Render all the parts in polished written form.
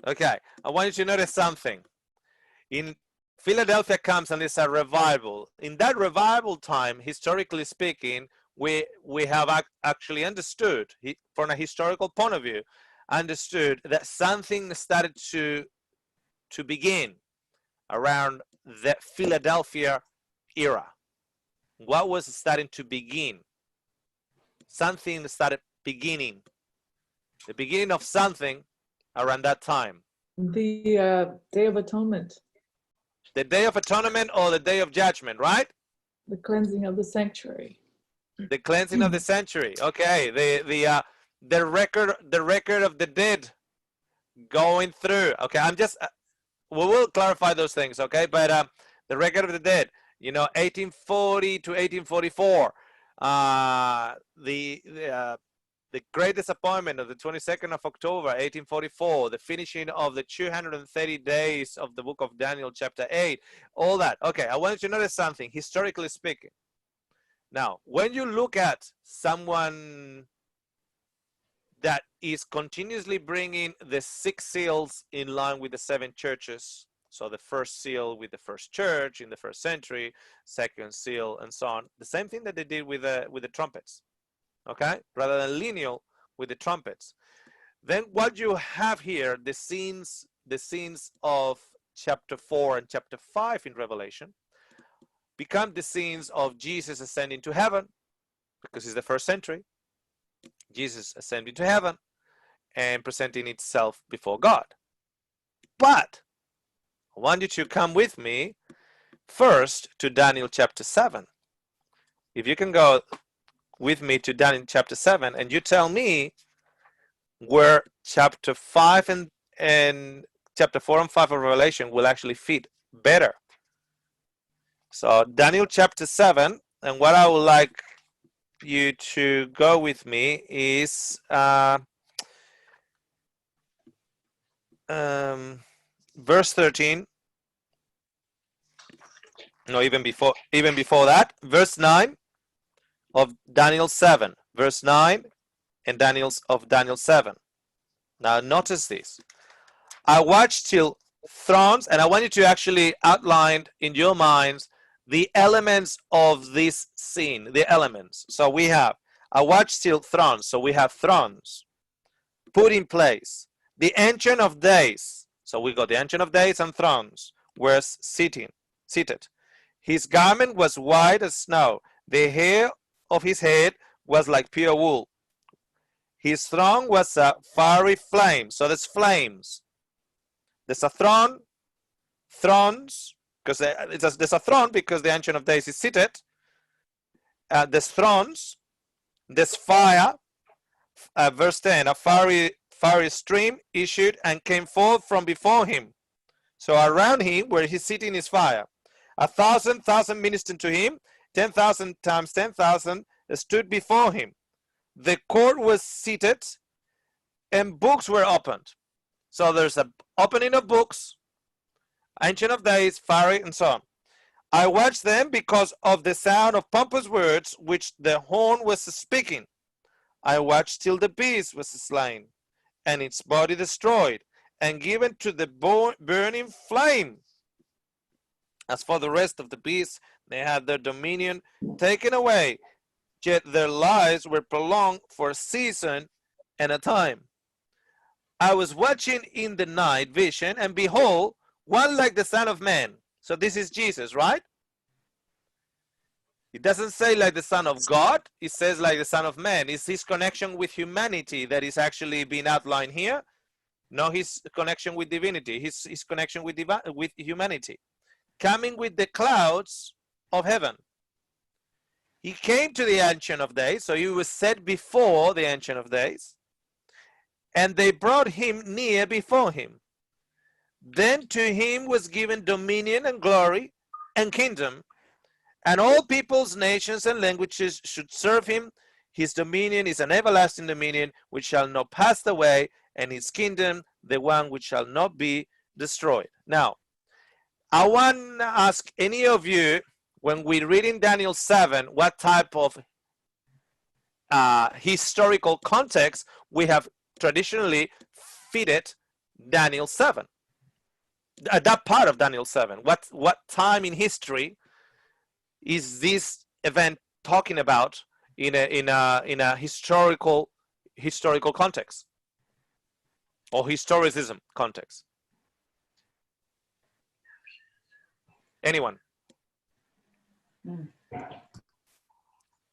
Okay, I want you to notice something. In Philadelphia comes and it's a revival. In that revival time, historically speaking, we have actually understood, from a historical point of view, understood that something started to begin around the Philadelphia era. What was starting to begin? Something started beginning. The beginning of something around that time. The Day of Atonement. The Day of Atonement or the Day of Judgment, right? The cleansing of the sanctuary. The cleansing of the sanctuary. Okay, the record of the dead going through. Okay, I'm just we will clarify those things. Okay, but the record of the dead. 1840 to 1844. The great disappointment of the 22nd of October, 1844, the finishing of the 230 days of the book of Daniel, chapter 8, all that. Okay, I want you to notice something, historically speaking. Now, when you look at someone that is continuously bringing the 6 seals in line with the 7 churches, so the first seal with the first church in the first century, second seal, and so on, the same thing that they did with the trumpets. Okay, rather than lineal with the trumpets. Then what you have here, the scenes of chapter 4 and chapter 5 in Revelation become the scenes of Jesus ascending to heaven, because it's the first century. Jesus ascending to heaven and presenting itself before God. But I want you to come with me first to Daniel chapter 7. If you can go with me to Daniel chapter 7, and you tell me where chapter 5 and chapter 4 and 5 of Revelation will actually fit better. So Daniel chapter 7, and what I would like you to go with me is verse 13. No, even before that, verse 9 of Daniel 7, verse 9 and Daniel 7. Now notice this. I watched till thrones, and I want you to actually outline in your minds the elements of this scene, the elements. So we have, I watched till thrones, so we have thrones put in place. The Ancient of Days, so we got the Ancient of Days and thrones were seated. His garment was white as snow. The hair of his head was like pure wool. His throne was a fiery flame. So there's flames. There's a throne, thrones, because there's a throne because the Ancient of Days is seated. There's thrones. There's fire. Verse 10, a fiery stream issued and came forth from before him. So around him where he's sitting is fire. 1,000 ministered to him. 10,000 times 10,000 stood before him. The court was seated and books were opened. So there's an opening of books, Ancient of Days, fiery, and so on. I watched them because of the sound of pompous words which the horn was speaking. I watched till the beast was slain, and its body destroyed, and given to the burning flame. As for the rest of the beasts, they had their dominion taken away, yet their lives were prolonged for a season and a time. I was watching in the night vision, and behold, one like the Son of Man. So this is Jesus, right? It doesn't say like the Son of God, it says like the Son of Man. It's his connection with humanity that is actually being outlined here, not his connection with divinity, his connection with humanity. Coming with the clouds of heaven. He came to the Ancient of Days, so he was set before the Ancient of Days, and they brought him near before him. Then to him was given dominion and glory and kingdom, and all peoples, nations, and languages should serve him. His dominion is an everlasting dominion which shall not pass away, and his kingdom the one which shall not be destroyed. Now, I want to ask any of you, when we read in Daniel 7, what type of historical context we have traditionally fitted Daniel 7. That part of Daniel 7. What time in history is this event talking about in a historical context or historicism context? Anyone?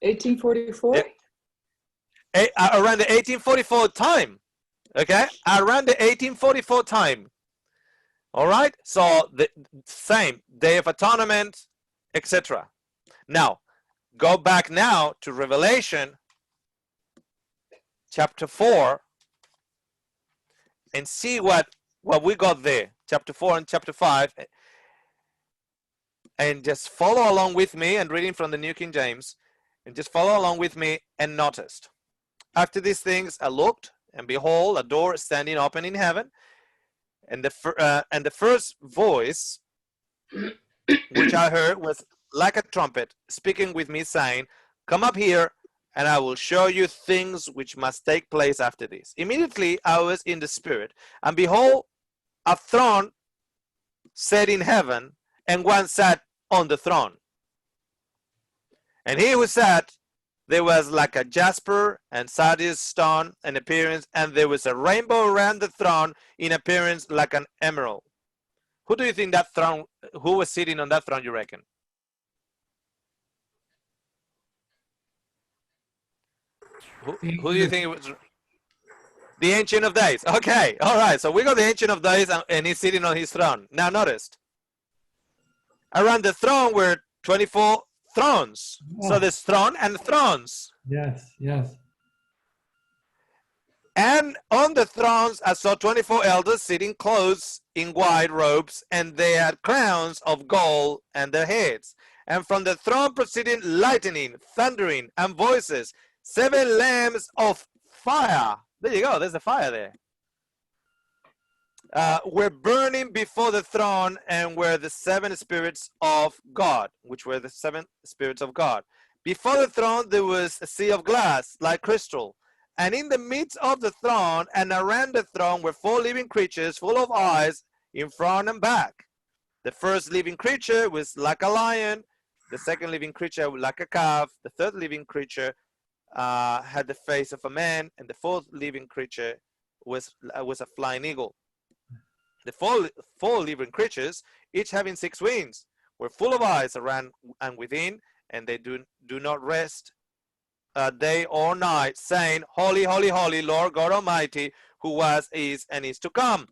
1844? Around the 1844 time. Okay, around the 1844 time. All right, so the same Day of Atonement, etc. Now, go back now to Revelation chapter 4 and see what we got there. Chapter 4 and chapter 5. And just follow along with me and reading from the New King James. And just follow along with me and noticed. After these things I looked, and behold, a door standing open in heaven. And the first voice which I heard was like a trumpet speaking with me, saying, "Come up here, and I will show you things which must take place after this." Immediately I was in the Spirit, and behold, a throne set in heaven, and one sat on the throne. And he who sat, there was like a jasper and sardius stone in appearance, and there was a rainbow around the throne in appearance like an emerald. Who do you think that throne, who was sitting on that throne, you reckon? Who do you think it was? The Ancient of Days. Okay, all right. So we got the Ancient of Days, and he's sitting on his throne. Now notice, around the throne were 24 thrones. Oh. So there's throne and thrones. Yes, yes. And on the thrones I saw 24 elders sitting clothed in white robes, and they had crowns of gold on their heads. And from the throne proceeding lightning, thundering, and voices. 7 lamps of fire. There you go, there's a fire there. Were burning before the throne, and were the 7 spirits of God, which were the 7 spirits of God. Before the throne there was a sea of glass, like crystal. And in the midst of the throne and around the throne were 4 living creatures full of eyes in front and back. The first living creature was like a lion, the second living creature like a calf, the third living creature had the face of a man, and the fourth living creature was a flying eagle. The four living creatures, each having 6 wings, were full of eyes around and within, and they do not rest day or night, saying, "Holy, holy, holy, Lord God Almighty, who was, is, and is to come."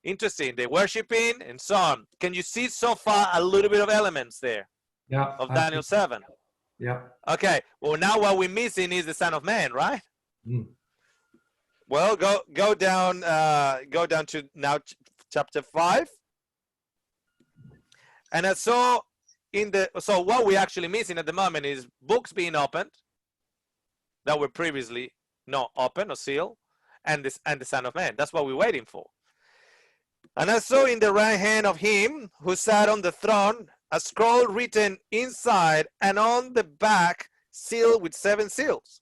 Interesting. They're worshiping and so on. Can you see so far a little bit of elements there? Yeah. Of Daniel 7. Yeah. Okay. Well, now what we're missing is the Son of Man, right? Mm. Well, go down to now chapter 5. And I saw so what we're actually missing at the moment is books being opened that were previously not open or sealed, and the Son of Man. That's what we're waiting for. And I saw in the right hand of him who sat on the throne a scroll written inside and on the back, sealed with 7 seals.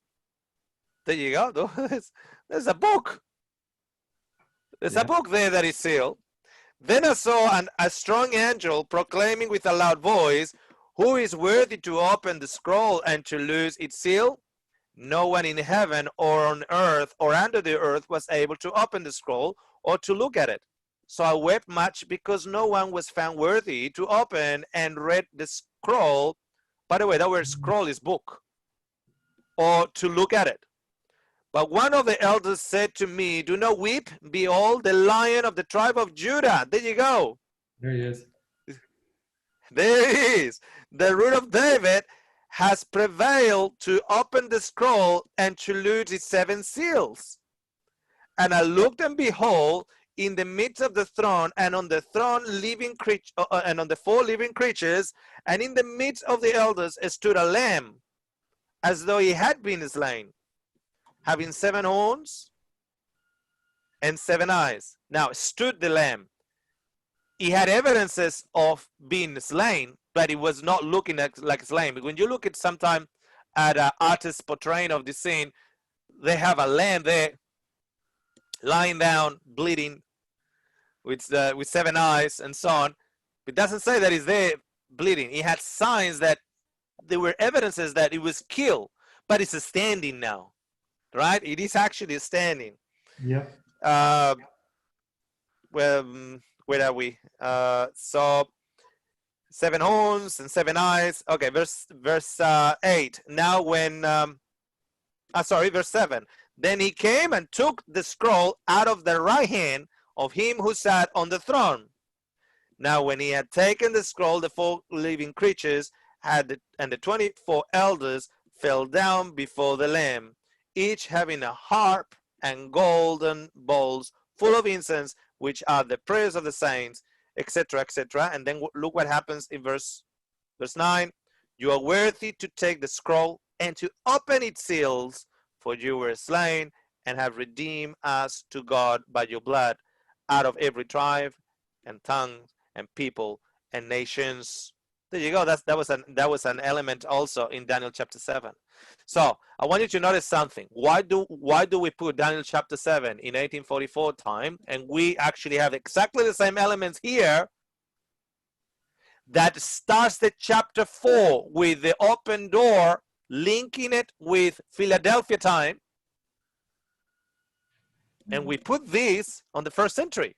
There you go. There's a book. There's a book there that is sealed. Then I saw a strong angel proclaiming with a loud voice, "Who is worthy to open the scroll and to loose its seal?" No one in heaven or on earth or under the earth was able to open the scroll or to look at it. So I wept much because no one was found worthy to open and read the scroll. By the way, that word scroll is book, or to look at it. But one of the elders said to me, "Do not weep. Behold, the Lion of the tribe of Judah." There you go. There he is. There he is. The Root of David has prevailed to open the scroll and to loose its 7 seals. And I looked, and behold, in the midst of the throne, and on the throne living creature, and on the 4 living creatures, and in the midst of the elders stood a lamb, as though he had been slain, having 7 horns and 7 eyes. Now stood the lamb. He had evidences of being slain, but he was not looking like slain. When you look at sometime at artists portraying of the scene, they have a lamb there lying down, bleeding, with 7 eyes and so on. It doesn't say that he's there bleeding. He had signs that there were evidences that he was killed, but it's standing now, right? It is actually standing. Yep. Well, where are we? So 7 horns and 7 eyes. Okay, verse 8. Now when verse 7. Then he came and took the scroll out of the right hand of him who sat on the throne. Now when he had taken the scroll, the 4 living creatures and the 24 elders fell down before the Lamb, each having a harp and golden bowls full of incense, which are the prayers of the saints, etc., etc. And then look what happens in verse 9. You are worthy to take the scroll and to open its seals, for you were slain and have redeemed us to God by your blood out of every tribe and tongue and people and nations. There you go. That was an element also in Daniel chapter 7. So I want you to notice something. Why do we put Daniel chapter 7 in 1844 time, and we actually have exactly the same elements here that starts the chapter 4 with the open door, linking it with Philadelphia time, and we put this on the 1st century?